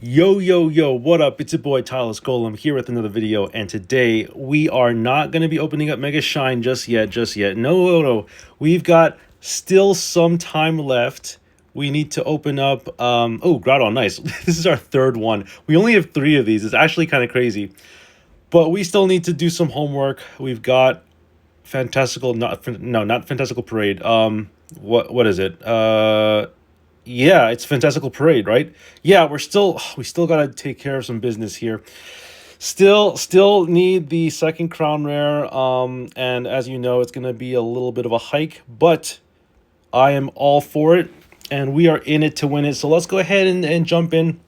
Yo, yo, yo, what up? It's your boy Tyler Golem here with another video, and today we are not going to be opening up Mega Shine just yet. No. We've got still some time left. We need to open up, oh, Groudon, nice. This is our third one. We only have three of these. It's actually kind of crazy. But we still need to do some homework. We've got Fantastical, not Fantastical Parade. What is it? Yeah, it's Fantastical Parade, right? Yeah, we still gotta take care of some business here. Still need the second crown rare. And as you know, it's gonna be a little bit of a hike, but I am all for it, and we are in it to win it. So let's go ahead and jump in.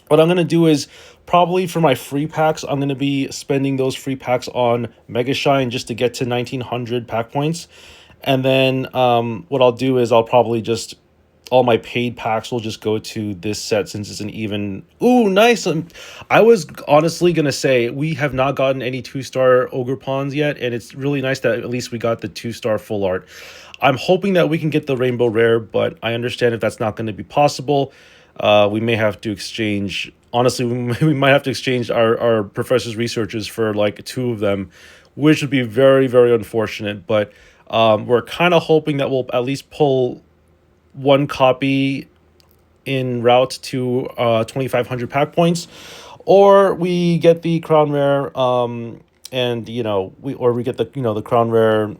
What I'm gonna do is probably for my free packs, I'm gonna be spending those free packs on Mega Shine just to get to 1900 pack points. And then what I'll do is I'll probably just all my paid packs will just go to this set since it's an even. Ooh, nice. I was honestly gonna say we have not gotten any 2-star ogre pawns yet, and it's really nice that at least we got the 2-star full art. I'm hoping that we can get the rainbow rare, but I understand if that's not going to be possible. We may have to exchange. Honestly, we might have to exchange our professor's researches for like two of them, which would be very, very unfortunate. But we're kind of hoping that we'll at least pull one copy in route to 2500 pack points, or we get the crown rare, and we get the the crown rare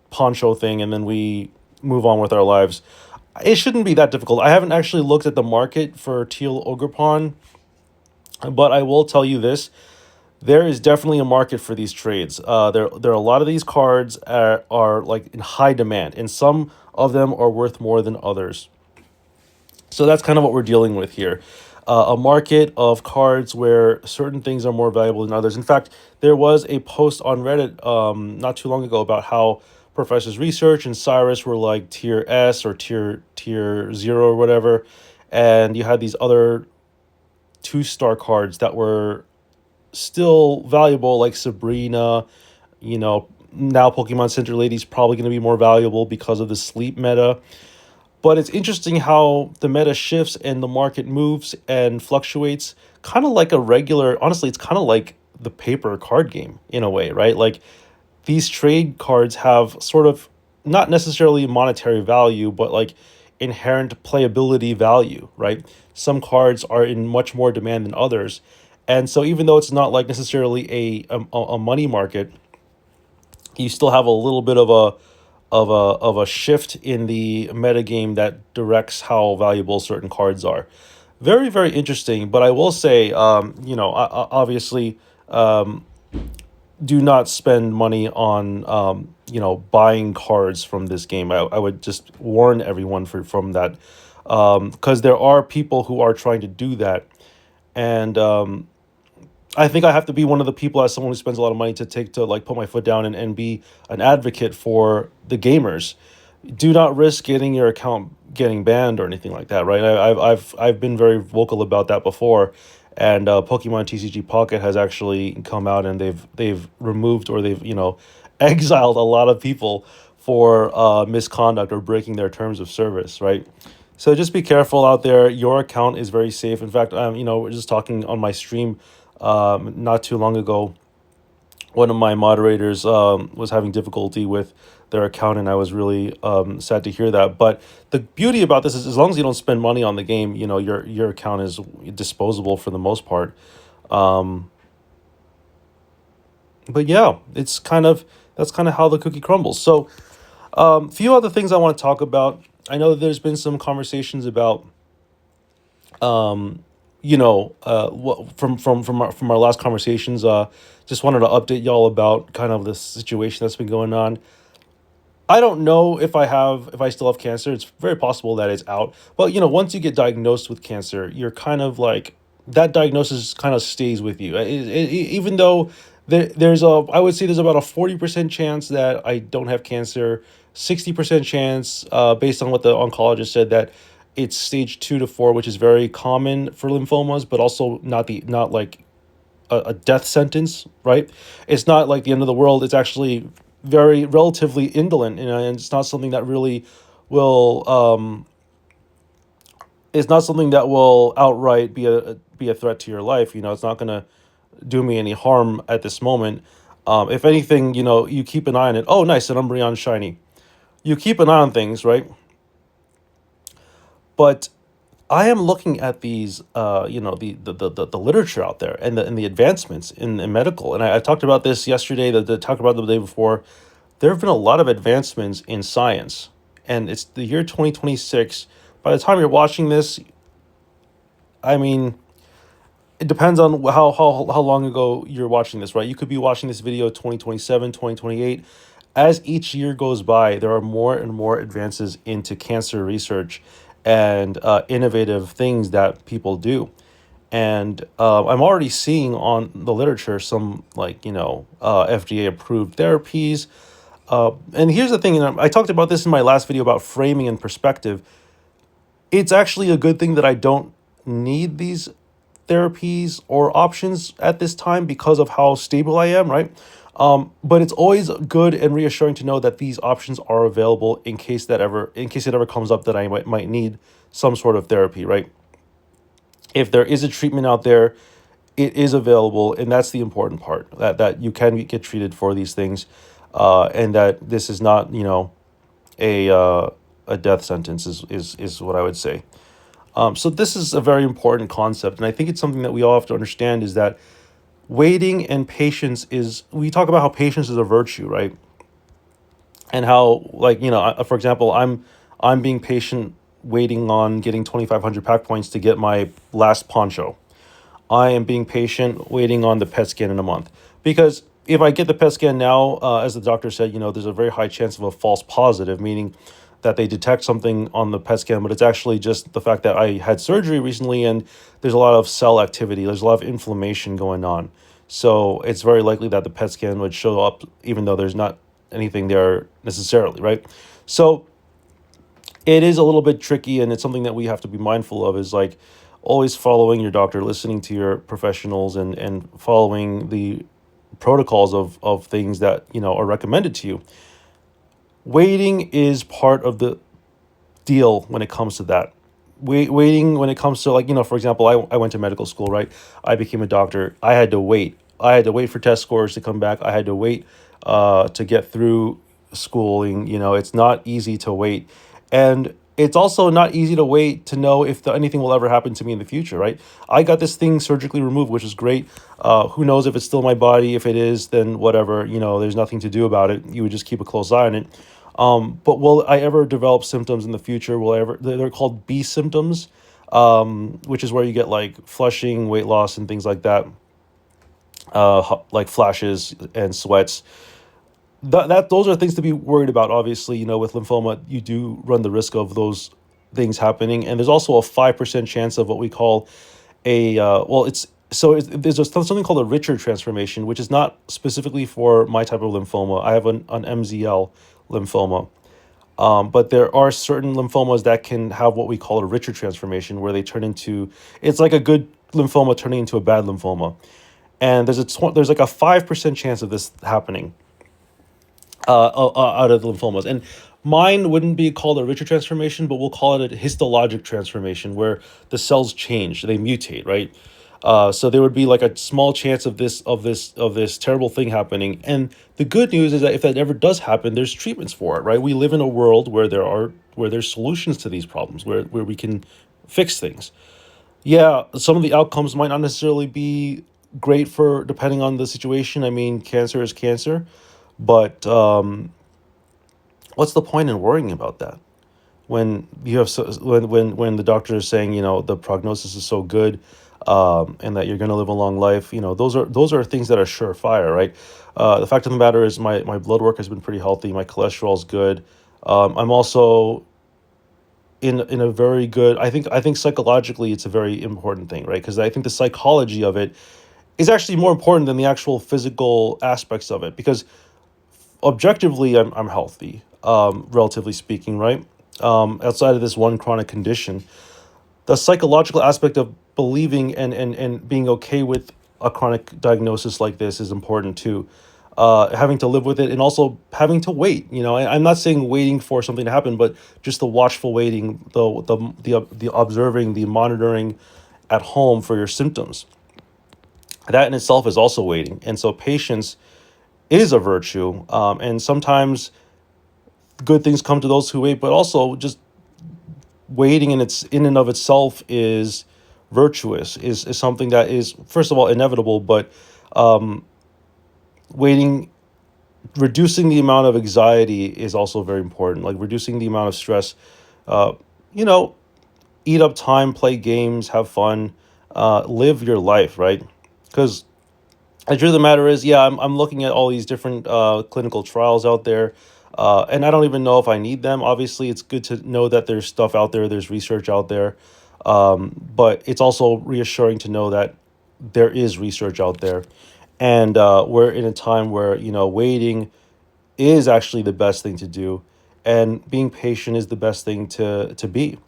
poncho thing, and then we move on with our lives. It shouldn't be that difficult. I haven't actually looked at the market for teal ogre pawn, but I will tell you this: there is definitely a market for these trades. There are a lot of these cards are like in high demand, and some of them are worth more than others. So that's kind of what we're dealing with here. A market of cards where certain things are more valuable than others. In fact, there was a post on Reddit not too long ago about how Professor's Research and Cyrus were like tier S or tier 0 or whatever, and you had these other 2-star cards that were still valuable, like Sabrina. Now Pokemon Center Lady's probably going to be more valuable because of the sleep meta. But it's interesting how the meta shifts and the market moves and fluctuates, kind of like a regular. Honestly, it's kind of like the paper card game in a way, right? Like these trade cards have sort of not necessarily monetary value, but like inherent playability value, right? Some cards are in much more demand than others. And so even though it's not like necessarily a money market, you still have a little bit of a shift in the metagame that directs how valuable certain cards are. Very, very interesting. But I will say, obviously, do not spend money on, buying cards from this game. I would just warn everyone from that, because there are people who are trying to do that. And I think I have to be one of the people, as someone who spends a lot of money, to like put my foot down and be an advocate for the gamers. Do not risk getting your account getting banned or anything like that, right? I've been very vocal about that before, and Pokemon TCG Pocket has actually come out and they've removed, or they've exiled a lot of people for misconduct or breaking their terms of service, right? So just be careful out there. Your account is very safe. In fact, we're just talking on my stream not too long ago. One of my moderators was having difficulty with their account, and I was really sad to hear that. But the beauty about this is, as long as you don't spend money on the game, your account is disposable for the most part. Um, but yeah, that's kind of how the cookie crumbles. So, few other things I want to talk about. I know that there's been some conversations about from our last conversations. Just wanted to update y'all about kind of the situation that's been going on. I don't know if I still have cancer. It's very possible that it's out. But once you get diagnosed with cancer, you're kind of like, that diagnosis kind of stays with you. Even though I would say there's about a 40% chance that I don't have cancer, 60% chance, based on what the oncologist said, that it's stage 2 to 4, which is very common for lymphomas, but also not like a death sentence, right? It's not like the end of the world. It's actually very relatively indolent, and it's not something that really will it's not something that will outright be a threat to your life. It's not gonna do me any harm at this moment. If anything, you keep an eye on it. Oh, nice, an Umbreon shiny. You keep an eye on things, right? But I am looking at these, the literature out there and the advancements in medical. And I talked about this yesterday, the talked about the day before. There have been a lot of advancements in science, and it's the year 2026. By the time you're watching this, I mean, it depends on how long ago you're watching this, right? You could be watching this video 2027, 2028. As each year goes by, there are more and more advances into cancer research and innovative things that people do. And I'm already seeing on the literature some, like, FDA approved therapies. And here's the thing, and I talked about this in my last video about framing and perspective. It's actually a good thing that I don't need these therapies or options at this time because of how stable I am, right? But it's always good and reassuring to know that these options are available in case it ever comes up that I might need some sort of therapy, right? If there is a treatment out there, it is available, and that's the important part, that you can get treated for these things, and that this is not, a a death sentence is what I would say. So this is a very important concept, and I think it's something that we all have to understand is that waiting and patience is, we talk about how patience is a virtue, right? And how, like, for example, I'm being patient waiting on getting 2,500 pack points to get my last poncho. I am being patient waiting on the PET scan in a month, because if I get the PET scan now, as the doctor said, there's a very high chance of a false positive, meaning that they detect something on the PET scan, but it's actually just the fact that I had surgery recently and there's a lot of cell activity, there's a lot of inflammation going on. So it's very likely that the PET scan would show up even though there's not anything there necessarily, right? So it is a little bit tricky, and it's something that we have to be mindful of, is like always following your doctor, listening to your professionals, and following the protocols of things that are recommended to you. Waiting is part of the deal when it comes to that. Waiting when it comes to, like, for example, I went to medical school, right? I became a doctor. I had to wait. I had to wait for test scores to come back. I had to wait to get through schooling. It's not easy to wait. And it's also not easy to wait to know if anything will ever happen to me in the future, right? I got this thing surgically removed, which is great. Who knows if it's still my body? If it is, then whatever, there's nothing to do about it. You would just keep a close eye on it. But will I ever develop symptoms in the future? Will I ever? They're called B symptoms, which is where you get like flushing, weight loss, and things like that, like flashes and sweats. Those are things to be worried about. Obviously, with lymphoma, you do run the risk of those things happening, and there's also a 5% chance of what we call a there's something called a Richard transformation, which is not specifically for my type of lymphoma. I have an MZL lymphoma. But there are certain lymphomas that can have what we call a Richard transformation, where they turn into, it's like a good lymphoma turning into a bad lymphoma. And there's like a 5% chance of this happening out of the lymphomas. And mine wouldn't be called a Richard transformation, but we'll call it a histologic transformation, where the cells change, they mutate, right? So there would be like a small chance of this terrible thing happening. And the good news is that if that ever does happen, there's treatments for it, right? We live in a world where there's solutions to these problems, where we can fix things. Yeah, some of the outcomes might not necessarily be great for, depending on the situation. I mean, cancer is cancer, but what's the point in worrying about that when you have when the doctor is saying the prognosis is so good, and that you're going to live a long life? Those are things that are surefire, right? The fact of the matter is my blood work has been pretty healthy. My cholesterol is good. I'm also in a very good, I think psychologically it's a very important thing, right? Because I think the psychology of it is actually more important than the actual physical aspects of it, because objectively I'm healthy, relatively speaking, right? Outside of this one chronic condition, the psychological aspect of believing and being okay with a chronic diagnosis like this is important too. having to live with it, and also having to wait. I'm not saying waiting for something to happen, but just the watchful waiting, the observing, the monitoring at home for your symptoms. That in itself is also waiting, and so patience is a virtue. And sometimes good things come to those who wait, but also just waiting in and of itself is virtuous, is something that is, first of all, inevitable, but waiting, reducing the amount of anxiety is also very important, like reducing the amount of stress. uh, you know Eat up time, play games, have fun, live your life, right? Because the truth of the matter is, yeah, I'm looking at all these different clinical trials out there, and I don't even know if I need them. Obviously, it's good to know that there's stuff out there, there's research out there, but it's also reassuring to know that there is research out there, and we're in a time where waiting is actually the best thing to do, and being patient is the best thing to be.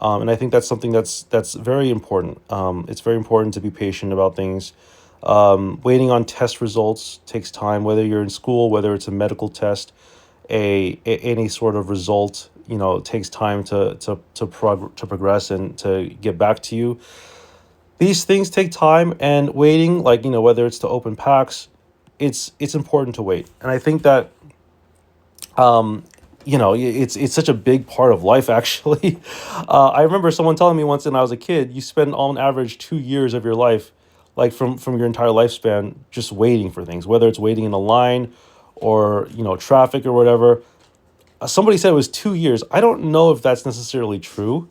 And I think that's something that's very important. It's very important to be patient about things. Waiting on test results takes time, whether you're in school, whether it's a medical test, any sort of result. It takes time to progress and to get back to you. These things take time, and waiting, like whether it's to open packs, it's important to wait. And I think that it's such a big part of life, actually. I remember someone telling me once when I was a kid, you spend on average 2 years of your life, like from your entire lifespan, just waiting for things, whether it's waiting in a line or traffic or whatever. Somebody said it was 2 years. I don't know if that's necessarily true,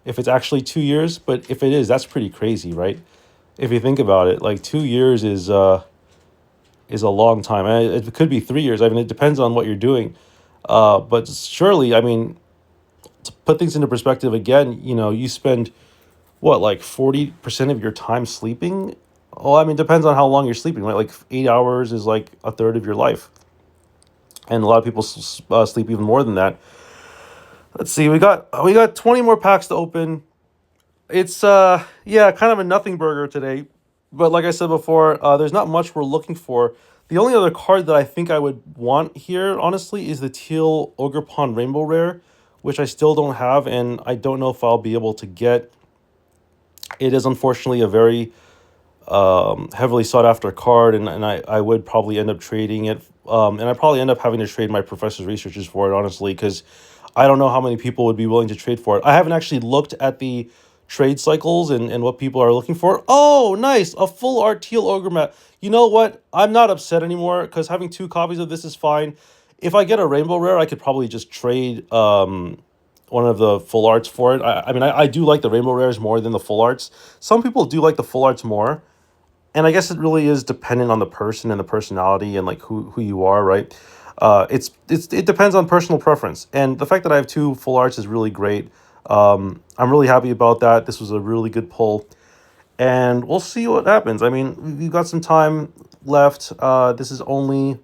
if it's actually 2 years, but if it is, that's pretty crazy, right? If you think about it, like 2 years is a long time. And it could be 3 years. I mean, it depends on what you're doing. But surely, I mean, to put things into perspective again, you spend what, like 40% of your time sleeping? Well, I mean, depends on how long you're sleeping, right? Like 8 hours is like a third of your life. And a lot of people sleep even more than that. Let's see, we got 20 more packs to open. It's yeah, kind of a nothing burger today. But like I said before, there's not much we're looking for. The only other card that I think I would want here, honestly, is the Teal Ogerpon Rainbow Rare, which I still don't have, and I don't know if I'll be able to get. It is unfortunately a very heavily sought after card, and I would probably end up trading it. And I probably end up having to trade my professor's researches for it, honestly, because I don't know how many people would be willing to trade for it. I haven't actually looked at the trade cycles and what people are looking for. Oh, nice. A full art teal ogre map. You know what? I'm not upset anymore because having two copies of this is fine. If I get a rainbow rare, I could probably just trade one of the full arts for it. I mean, I do like the rainbow rares more than the full arts. Some people do like the full arts more, and I guess it really is dependent on the person and the personality and like who you are, right? It depends on personal preference, and the fact that I have two full arts is really great. I'm really happy about that. This was a really good pull, and we'll see what happens. I mean, we've got some time left. This is only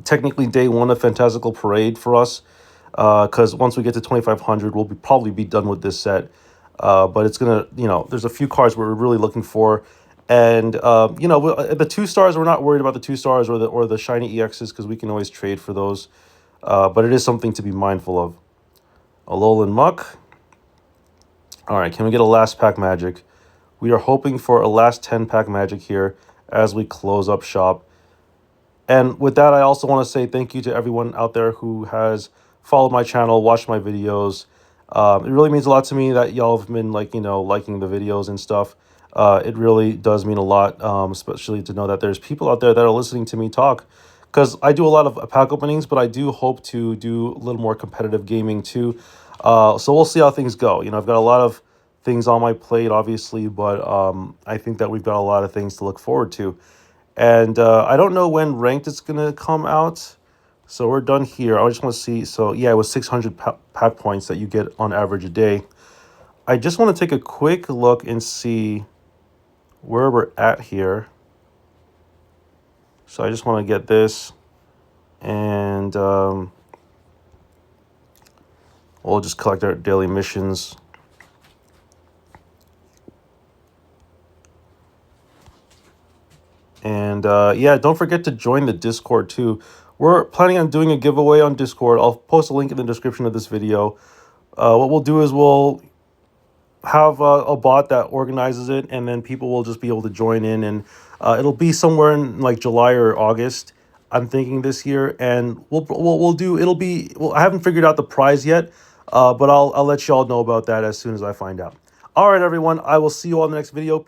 technically day one of Fantastical Parade for us, because once we get to 2500, we'll probably be done with this set. But it's gonna, there's a few cards we're really looking for, and the 2 stars, we're not worried about the 2 stars or the shiny EXs because we can always trade for those. But it is something to be mindful of. Alolan Muck. All right, can we get a last pack magic? We are hoping for a last 10-pack magic here as we close up shop. And with that, I also want to say thank you to everyone out there who has followed my channel, watched my videos. It really means a lot to me that y'all have been liking the videos and stuff. It really does mean a lot, especially to know that there's people out there that are listening to me talk. Because I do a lot of pack openings, but I do hope to do a little more competitive gaming too. So we'll see how things go. I've got a lot of things on my plate, obviously, but I think that we've got a lot of things to look forward to. And I don't know when ranked it's going to come out. So we're done here. I just want to see. So yeah, it was 600 pack points that you get on average a day. I just want to take a quick look and see where we're at here. So I just want to get this. And we'll just collect our daily missions. And yeah, don't forget to join the Discord too. We're planning on doing a giveaway on Discord. I'll post a link in the description of this video. What we'll do is we'll have a bot that organizes it, and then people will just be able to join in, and it'll be somewhere in like July or August, I'm thinking, this year. And we'll do, it'll be, well, I haven't figured out the prize yet, but I'll let y'all know about that as soon as I find out. All right, everyone, I will see you all in the next video.